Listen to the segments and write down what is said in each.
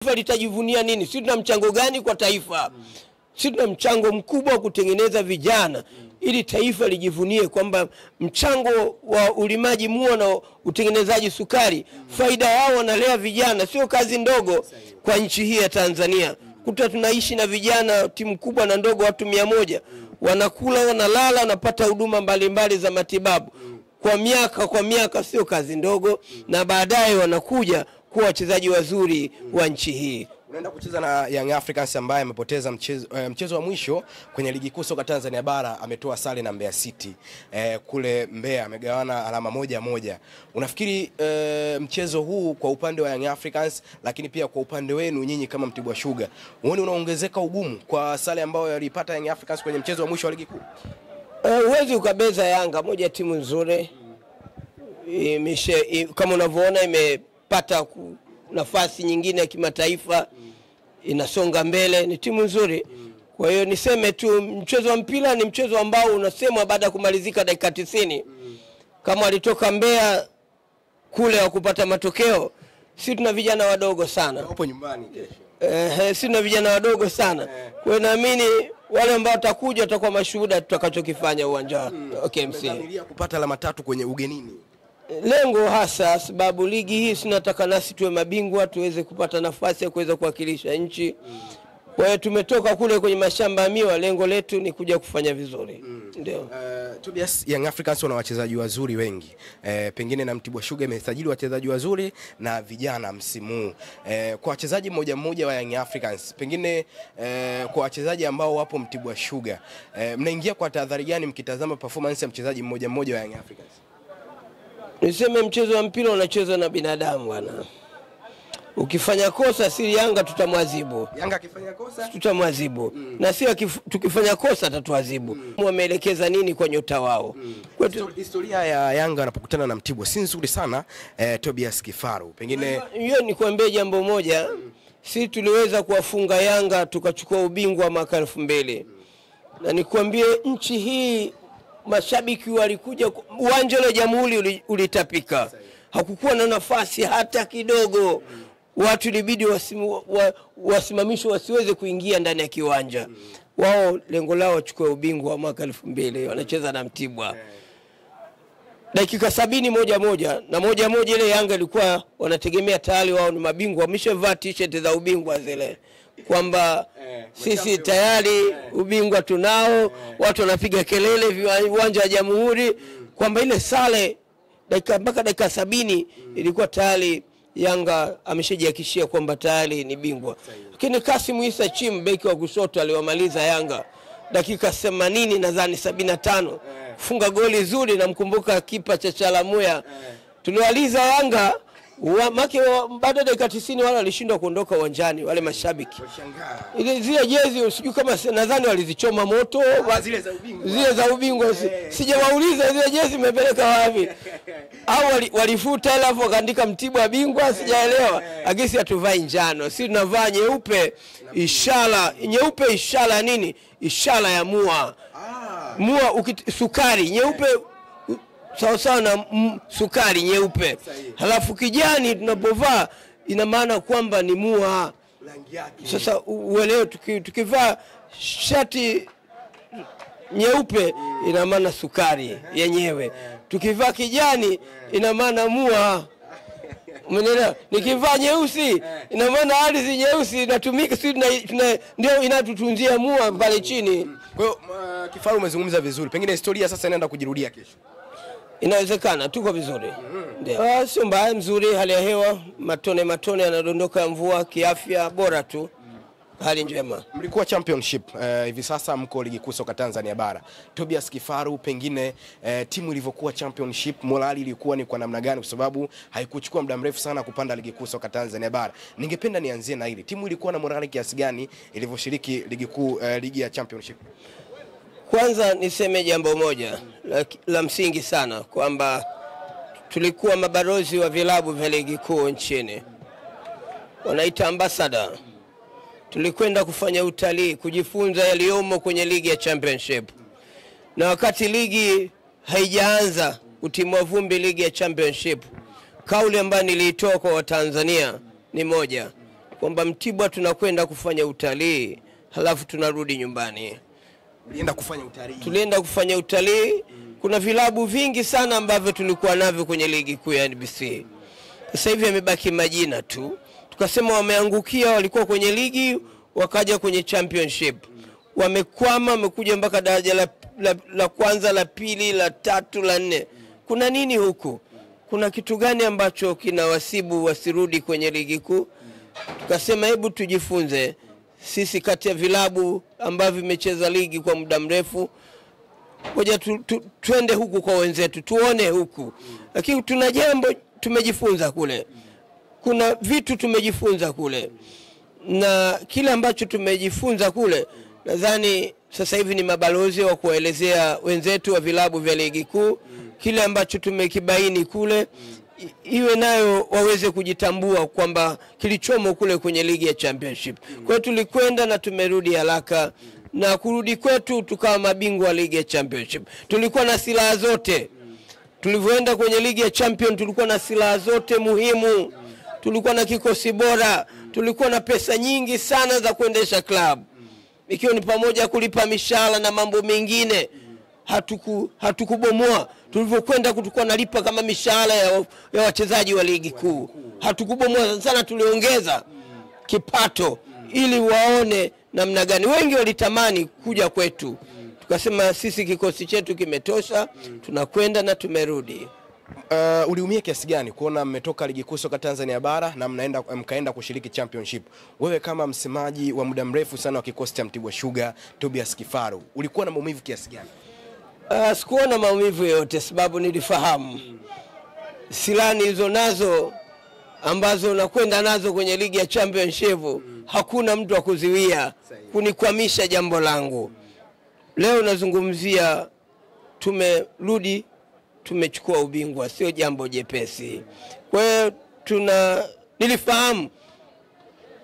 Taifa litajivunia nini? Sisi tuna mchango gani kwa taifa? Sisi tuna mchango mkubwa wa kutengeneza vijana ili taifa lijivunie kwamba mchango wa ulimaji mua na utengenezaji sukari, faida yao wanalea vijana, sio kazi ndogo kwa nchi hii ya Tanzania. Kuta tunaishi na vijana timu kubwa na ndogo watu 100, wanakula, wanalala, wanapata huduma mbalimbali za matibabu kwa miaka, sio kazi ndogo, na baadaye wanakuja kuwa wachezaji wazuri wa nchi hii. Unaenda kucheza na Young Africans ambaye amepoteza mchezo wa mwisho kwenye ligi kuu soka Tanzania bara, ametoa sare na Mbeya City. Kule Mbeya amegawana alama 1-1. Unafikiri mchezo huu kwa upande wa Young Africans, lakini pia kwa upande wenu nyinyi kama Mtibwa Sugar, uone unaongezeka ugumu kwa sare ambayo yalipata Young Africans kwenye mchezo wa mwisho wa ligi kuu? Huwezi ukabeza Yanga, moja timu nzuri. Kama unavyoona imepata nafasi nyingine ya kimataifa, inasonga mbele, ni timu nzuri. Kwa hiyo niseme tu mchezo wa mpira ni mchezo ambao unasemwa baada ya kumalizika dakika 90. Kama alitoka Mbeya kule wa kupata matokeo, sisi tuna vijana wadogo sana. Hapo nyumbani kesho. Sisi tuna vijana wadogo sana. Kwa hiyo naamini wale ambao watakuja watakuwa mashuhuda tutakachokifanya uwanja wa KMC. Familia kupata alama 3 kwenye ugenini. Lengo hasa sababu ligi hii tunataka nasi tuwe mabingwa, tuweze kupata nafasi ya kuweza kuwakilisha nchi. Kwa hiyo tumetoka kule kwenye mashamba ya miwa, lengo letu ni kuja kufanya vizuri. Ndio. Tobias, Young Africans wana wachezaji wazuri wengi. Pengine na Mtibwa Sugar imesajili wachezaji wazuri na vijana msimu. Kwa wachezaji mmoja wa Young Africans, pengine kwa wachezaji ambao wapo Mtibwa Sugar, mnaingia kwa tahadhari gani mkitazama performance ya mchezaji mmoja wa Young Africans? Niseme mchezo wa mpira unachezwa na binadamu bwana. Ukifanya kosa si Yanga tutamwadhibu. Yanga akifanya kosa tutamwadhibu. Na si tukifanya kosa atatuadhibu. Wameelekeza nini kwa nyota wao? Historia ya Yanga wanapokutana na Mtibwa si nzuri sana, Tobias Kifaru. Pengine hiyo ni kuambia jambo moja, si tuliweza kuwafunga Yanga tukachukua ubingwa mwaka 2000. Na nikwambie nchi hii mashabiki walikuja, uwanja wa Jamhuri ulitapika. Hakukuwa na nafasi hata kidogo. Watu ilibidi wasimamishwe wasiweze kuingia ndani ya kiwanja. Wao lengo lao wachukue ubingwa wa mwaka 2000, wanacheza na Mtibwa. Dakika 70 1-1 na 1-1 ile Yanga ilikuwa wanategemea tayari wao ni mabingwa, wameshavaa t-shirt za ubingwa zile kwamba sisi tayari ubingwa tunao. Watu wanapiga kelele uwanja wa Jamhuri kwamba ile sare mpaka dakika 70 ilikuwa tayari Yanga ameshajihakikishia kwamba tayari ni bingwa. Lakini Kasim Issa Chim, beki wa kushoto, aliwamaliza Yanga dakika 80 nadhani 75, funga goli zuri. Na mkumbuka kipa cha Chalamuya. Tuliwaliza Yanga baada ya dakika 90 wale walishindwa kuondoka uwanjani, wale mashabiki. Zile jezi usijui kama nadhani walizichoma moto, zile za ubingwa. Sijawauliza zile jezi mmepeleka wapi? Au walifuta alafu wakaandika Mtibwa bingwa, sijaelewa. Agisi atuvai njano, sisi tunavaa nyeupe, ishara nini? Ishara ya mua. Mua sukari nyeupe sawa na sukari nyeupe. Halafu kijani tunapovaa ina maana kwamba ni mua. Sasa uelewe, tukivaa shati nyeupe ina maana sukari yenyewe. Tukivaa kijani ina maana mua. Umeelewa? Nikivaa nyeusi ina maana ardhi nyeusi inatumika, ndio inatutunzia mua pale chini. Kwa hiyo Kifaru umezungumza vizuri. Pengine historia sasa inaenda kujirudia kesho. Inawezekana, tuko vizuri. Ndio. Sio mbaya, mzuri, hali ya hewa, matone yanadondoka ya mvua, kiafya bora tu. Hali njema. Mlikuwa championship, hivi sasa mko ligi kuu soka Tanzania bara. Tobias Kifaru, pengine timu ilivyokuwa championship morali ilikuwa ni kwa namna gani, kwa sababu haikuchukua muda mrefu sana kupanda ligi kuu soka Tanzania bara. Ningependa nianzie na hili. Timu ilikuwa na morali kiasi gani ilivyoshiriki ligi kuu, ligi ya championship? Kwanza niseme jambo moja la msingi sana, kwamba tulikuwa mabalozi wa vilabu vya ligi kuu nchini. Wanaita ambassador. Tulikwenda kufanya utalii, kujifunza yaliyomo kwenye ligi ya championship. Na wakati ligi haijaanza kutimua vumbi ligi ya championship, kauli ambayo niliitoa kwa Watanzania ni moja, kwamba Mtibwa tunakwenda kufanya utalii halafu tunarudi nyumbani. Tulienda kufanya utalii. Kuna vilabu vingi sana ambavyo tulikuwa navyo kwenye ligi kuu ya NBC. Sasa hivi yamebaki majina tu. Tukasema wameangukia, walikuwa kwenye ligi wakaja kwenye championship. Wamekwama, wamekuja mpaka daraja la kwanza, la pili, la tatu, la nne. Kuna nini huku? Kuna kitu gani ambacho kinawasibu wasirudi kwenye ligi kuu? Tukasema hebu tujifunze sisi kati ya vilabu ambavyo vimecheza ligi kwa muda mrefu. Ngoja tuende huku kwa wenzetu, tuone huku. Lakini tuna jambo tumejifunza kule. Kuna vitu tumejifunza kule. Na kile ambacho tumejifunza kule, nadhani sasa hivi ni mabalozi wa kuelezea wenzetu wa vilabu vya ligi kuu kile ambacho tumekibaini kule, iwe nayo waweze kujitambua kwamba kilichomo kule kwenye ligi ya championship. Kwa hiyo tulikwenda na tumerudi haraka, na kurudi kwetu tukawa mabingwa wa ligi ya championship. Tulikuwa na silaha zote. Tulivyoenda kwenye ligi ya champion tulikuwa na silaha zote muhimu. Tulikuwa na kikosi bora, tulikuwa na pesa nyingi sana za kuendesha club. Ikiwa ni pamoja kulipa mishahara na mambo mengine. Hatukubomoa. Tulivyokwenda tulikuwa nalipa kama mishahara ya wachezaji wa ligi kuu. Hatukubomoa sana, tuliongeza kipato ili waone namna gani. Wengi walitamani kuja kwetu. Tukasema sisi kikosi chetu kimetosha, tunakwenda na tumerudi. Uliumia kiasi gani kuona mmetoka ligi kuu soka Tanzania bara na mkaenda kushiriki championship? Wewe kama msemaji wa muda mrefu sana wa kikosi cha Mtibwa Sugar, Tobias Kifaru, ulikuwa na maumivu kiasi gani? Sikuwa na maumivu yote, sababu nilifahamu silaha hizo nazo ambazo nakwenda nazo kwenye ligi ya championship, hakuna mtu wa kuziwia kunikwamisha jambo langu. Leo nazungumzia tumerudi, tumechukua ubingwa, sio jambo jepesi. Kwa hiyo nilifahamu,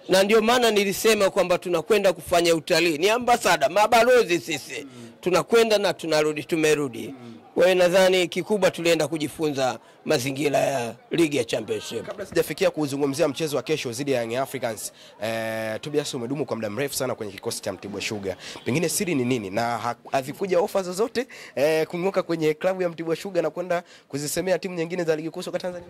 na ndio maana nilisema kwamba tunakwenda kufanya utalii. Ni ambassador, mabalozi sisi. Tunakwenda na tunarudi, tumerudi. Kwa hiyo nadhani kikubwa tulienda kujifunza mazingira ya ligi ya championship. Kabla sijafikia kuzungumzia mchezo wa kesho dhidi ya Young Africans, Tobias, umedumu kwa muda mrefu sana kwenye kikosi cha Mtibwa Sugar. Pengine siri ni nini, na havikuja ofa zozote kung'oka kwenye klabu ya Mtibwa Sugar na kwenda kuzisemea timu nyingine za ligi kuu soka Tanzania?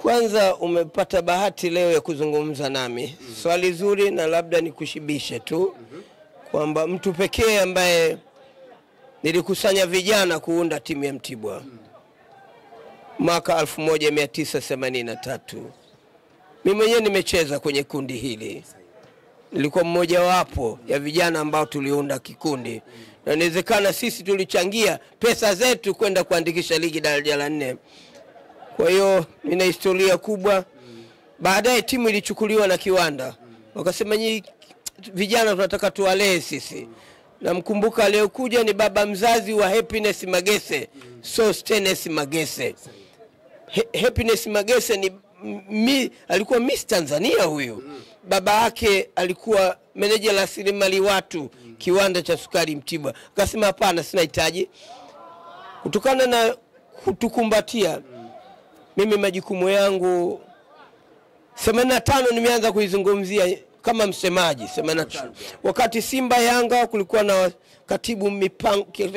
Kwanza umepata bahati leo ya kuzungumza nami. Swali zuri, na labda nikushibishe tu kwamba mtu pekee ambaye nilikusanya vijana kuunda timu ya Mtibwa mwaka 1983. Mimi mwenyewe nimecheza kwenye kundi hili. Nilikuwa mmoja wapo ya vijana ambao tuliunda kikundi. Na inawezekana sisi tulichangia pesa zetu kwenda kuandikisha ligi daraja la 4. Kwa hiyo nina historia kubwa. Baadaye timu ilichukuliwa na Kiwanda. Wakasema nyinyi vijana tunataka tuwalee sisi. Na mkumbuka leo kuja ni baba mzazi wa Happiness Magese, Sostenes Magese. Happiness Magese alikuwa Miss Tanzania huyo. Baba yake alikuwa meneja la rasilimali watu kiwanda cha sukari Mtibwa. Akasema hapana, sina hitaji. Kutokana na kutukumbatia, mimi majukumu yangu 85 nimeanza kuizungumzia kama msemaji 85. Wakati Simba Yanga kulikuwa na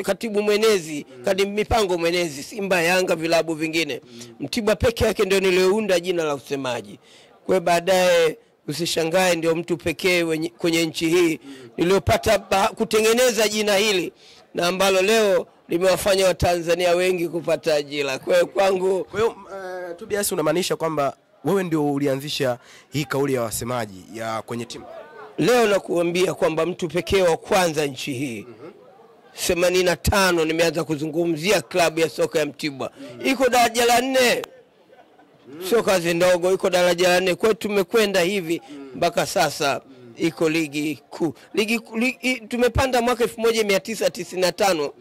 katibu mwenezi, mipango mwenezi, Simba Yanga vilabu vingine. Mtibwa peke yake ndio niliounda jina la usemaji. Kwa baadaye usishangae ndio mtu pekee kwenye nchi hii niliopata kutengeneza jina hili, na ambalo leo limewafanya Watanzania wengi kupata ajira. Kwa hiyo kwangu, Tobias, unamaanisha kwamba wewe ndio ulianzisha hii kauli ya wasemaji ya kwenye timu? Leo nakuambia kwamba mtu pekee wa kwanza nchi hii 85 nimeanza kuzungumzia klabu ya soka ya Mtibwa. Iko daraja la 4. Sio kazi ndogo, iko daraja la 4. Kwa hiyo tumekwenda hivi mpaka sasa iko ligi kuu. Tumepanda mwaka 1995.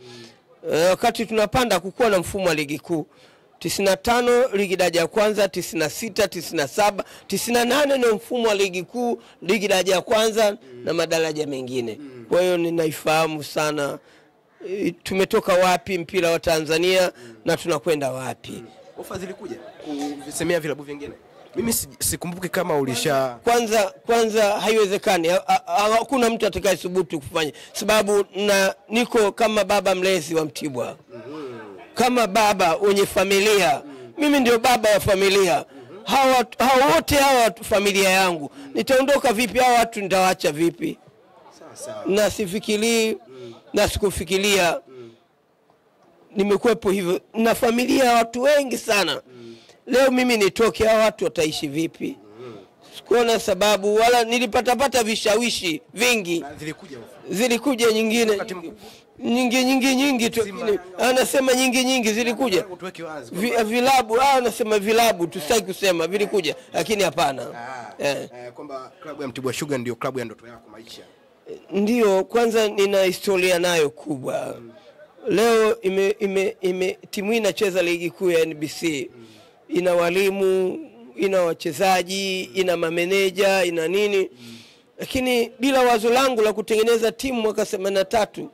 Wakati tunapanda kukuwa na mfumo wa ligi kuu. 95 ligi daraja ya kwanza, 96, 97, 98 ni mfumo wa ligi kuu, ligi daraja ya kwanza na madaraja mengine. Kwa hiyo ninaifahamu sana tumetoka wapi mpira wa Tanzania na tunakwenda wapi. Ofa zilikuja kuvisemea vilabu vingine? Mimi sikumbuki kama ulisha kwanza haiwezekani. Hakuna mtu atakayesubutu kufanya, sababu niko kama baba mlezi wa Mtibwa. Kama baba wenye familia. Mimi ndio baba wa familia. Hawa wote familia yangu. Nitaondoka vipi? Hawa watu nitawaacha vipi? Na sifikiri na sikufikiria. Nimekuepo hivyo na familia ya watu wengi sana. Leo mimi nitoke, hawa watu wataishi vipi? Sikuona sababu, wala nilipata vishawishi vingi. Zilikuja nyingi tu. Anasema nyingi zilikuja. Vilabu, anasema vilabu, tusitaki kusema vilikuja, lakini hapana. Kwamba klabu ya Mtibwa Sugar ndio klabu ya ndoto yako maisha. Ndio, kwanza nina historia nayo kubwa. Leo timu inacheza ligi kuu ya NBC. Ina walimu, ina wachezaji, ina mameneja, ina nini. Lakini bila wazo langu la kutengeneza timu mwaka 83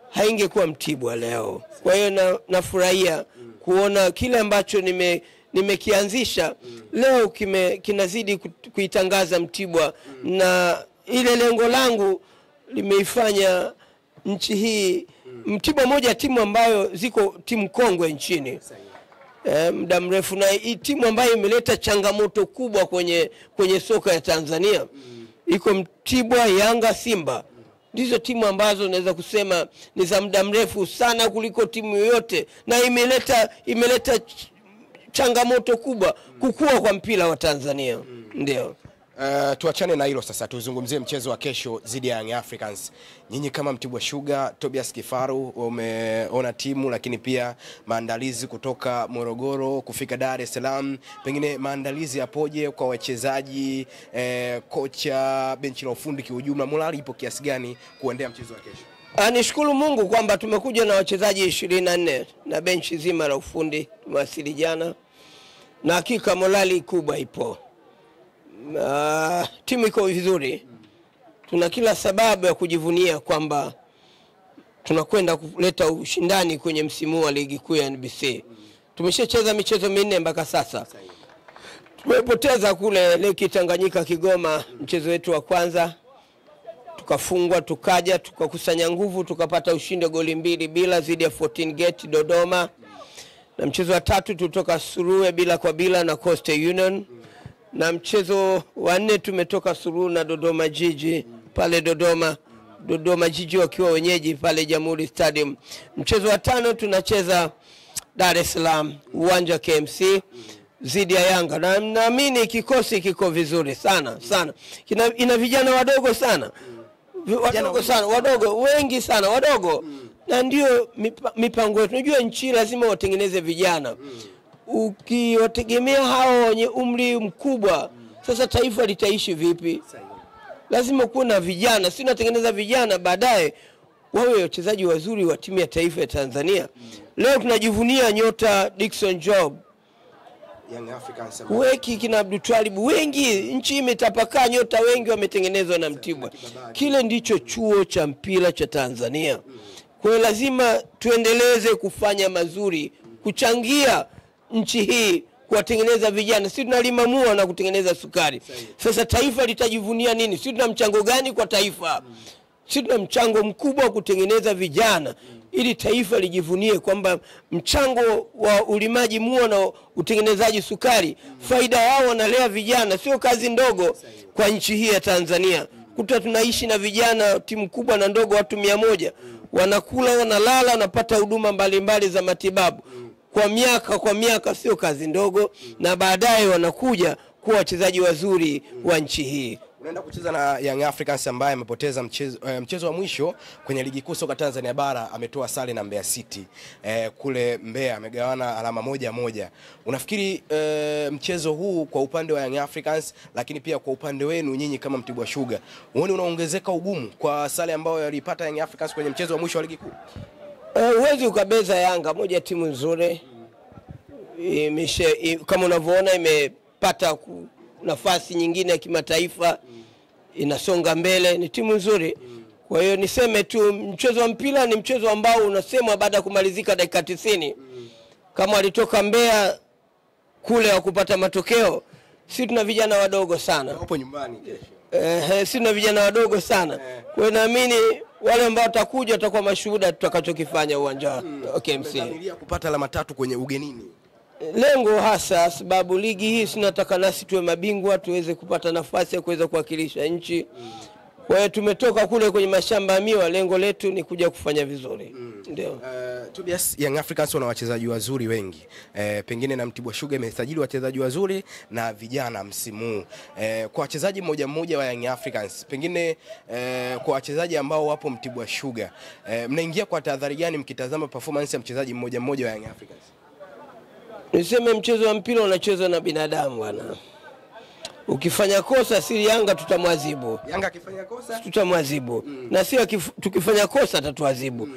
haingekuwa Mtibwa leo. Kwa hiyo nafurahia kuona kile ambacho nimekianzisha leo kinazidi kuitangaza Mtibwa, na ile lengo langu limeifanya nchi hii Mtibwa moja timu ambayo ziko timu kongwe nchini muda mrefu, na hii timu ambayo imeleta changamoto kubwa kwenye soka ya Tanzania. Iko Mtibwa, Yanga, Simba. Ndizo timu ambazo naweza kusema ni za muda mrefu sana kuliko timu yoyote, na imeleta changamoto kubwa kukua kwa mpira wa Tanzania. Ndio. Tuachane na hilo sasa, tuzungumzie mchezo wa kesho dhidi ya Young Africans. Nyinyi kama Mtibwa Sugar, Tobias Kifaru, umeona timu lakini pia maandalizi kutoka Morogoro kufika Dar es Salaam. Pengine maandalizi yapoje kwa wachezaji, kocha, benchi la ufundi kiujumla, morali ipo kiasi gani kuendea mchezo wa kesho? Nishukuru Mungu kwamba tumekuja na wachezaji 24 na benchi zima la ufundi tumewasili jana, na hakika morali kubwa ipo. Timu iko vizuri. Tuna kila sababu ya kujivunia kwamba tunakwenda kuleta ushindani kwenye msimu wa ligi kuu ya NBC. Tumeshacheza michezo 4 mpaka sasa. Tumepoteza kule Lake Tanganyika Kigoma mchezo wetu wa kwanza. Tukafungwa, tukaja, tukakusanya nguvu, tukapata ushindi goli 2-0 dhidi ya 14 Gate Dodoma. Na mchezo wa 3 tutoka Suruwe bila na Coastal Union. Na mchezo wa 4 tumetoka Suruwe na Dodoma Jiji pale Dodoma Jiji wakiwa wenyeji pale Jamhuri Stadium. Mchezo wa 5 tunacheza Dar es Salaam uwanja KMC dhidi ya Yanga. Na naamini kikosi kiko vizuri sana. Ina vijana wadogo sana. Wadogo wengi sana, wadogo. Na ndio mipango yetu. Unajua nchi lazima watengeneze vijana. Ukiwategemea hao wenye umri mkubwa, sasa taifa litaishi vipi? Lazima kuwe na vijana. Si unatengeneza vijana baadaye wawe wachezaji wazuri wa timu ya taifa ya Tanzania. Leo tunajivunia nyota Dickson Job, Young Africans, Weki, kina Abdul Twalib, wengi. Nchi imetapakaa, nyota wengi wametengenezwa na Mtibwa. Kile ndicho chuo cha mpira cha Tanzania. Kwa hiyo lazima tuendeleze kufanya mazuri, kuchangia nchi hii, kuwatengeneza vijana. Sisi tunalimamua na kutengeneza sukari. Sasa taifa litajivunia nini? Sisi tuna mchango gani kwa taifa? Sisi tuna mchango mkubwa kutengeneza vijana ili taifa lijivunie kwamba mchango wa ulimaji mua na utengenezaji sukari, faida yao wanalea vijana, sio kazi ndogo kwa nchi hii ya Tanzania. Kuta tunaishi na vijana, timu kubwa na ndogo, watu 100, wanakula, wanalala, wanapata huduma mbalimbali za matibabu kwa miaka, sio kazi ndogo, na baadaye wanakuja kuwa wachezaji wazuri wa nchi hii. Unaenda kucheza na Young Africans ambaye amepoteza mchezo wa mwisho kwenye ligi kuu soka Tanzania bara, ametoa sare na Mbeya City. Kule Mbeya amegawana alama 1-1. Unafikiri mchezo huu kwa upande wa Young Africans, lakini pia kwa upande wenu nyinyi kama Mtibwa Sugar, uone unaongezeka ugumu kwa sare ambayo yalipata Young Africans kwenye mchezo wa mwisho wa ligi kuu? Huwezi ukabeza Yanga, moja timu nzuri. Kama unavyoona imepata nafasi nyingine ya kimataifa, inasonga mbele, ni timu nzuri. Kwa hiyo niseme tu mchezo wa mpira ni mchezo ambao unasemwa baada ya kumalizika dakika 90. Kama alitoka Mbeya kule wa kupata matokeo, Sisi tuna vijana wadogo sana. Hapo nyumbani kesho. Sisi tuna vijana wadogo sana. Kwa hiyo naamini wale ambao watakuja watakuwa mashuhuda tutakachokifanya uwanja wa KMC. Familia kupata alama 3 kwenye ugenini. Lengo hasa sababu ligi hii tunataka nasi tuwe mabingwa, tuweze kupata nafasi ya kuweza kuwakilisha nchi. Kwa hiyo tumetoka kule kwenye mashamba ya miwa, lengo letu ni kuja kufanya vizuri. Ndio. Tobias, Young Africans wana wachezaji wazuri wengi. Pengine na Mtibwa Sugar imesajili wachezaji wazuri na vijana msimu. Kwa wachezaji mmoja wa Young Africans, pengine kwa wachezaji ambao wapo Mtibwa Sugar, mnaingia kwa tahadhari gani mkitazama performance ya mchezaji mmoja wa Young Africans? Niseme mchezo wa mpira unachezwa na binadamu bwana. Ukifanya kosa siri Yanga tutamwadhibu. Yanga akifanya kosa tutamwadhibu. Na sio tukifanya kosa atatuadhibu.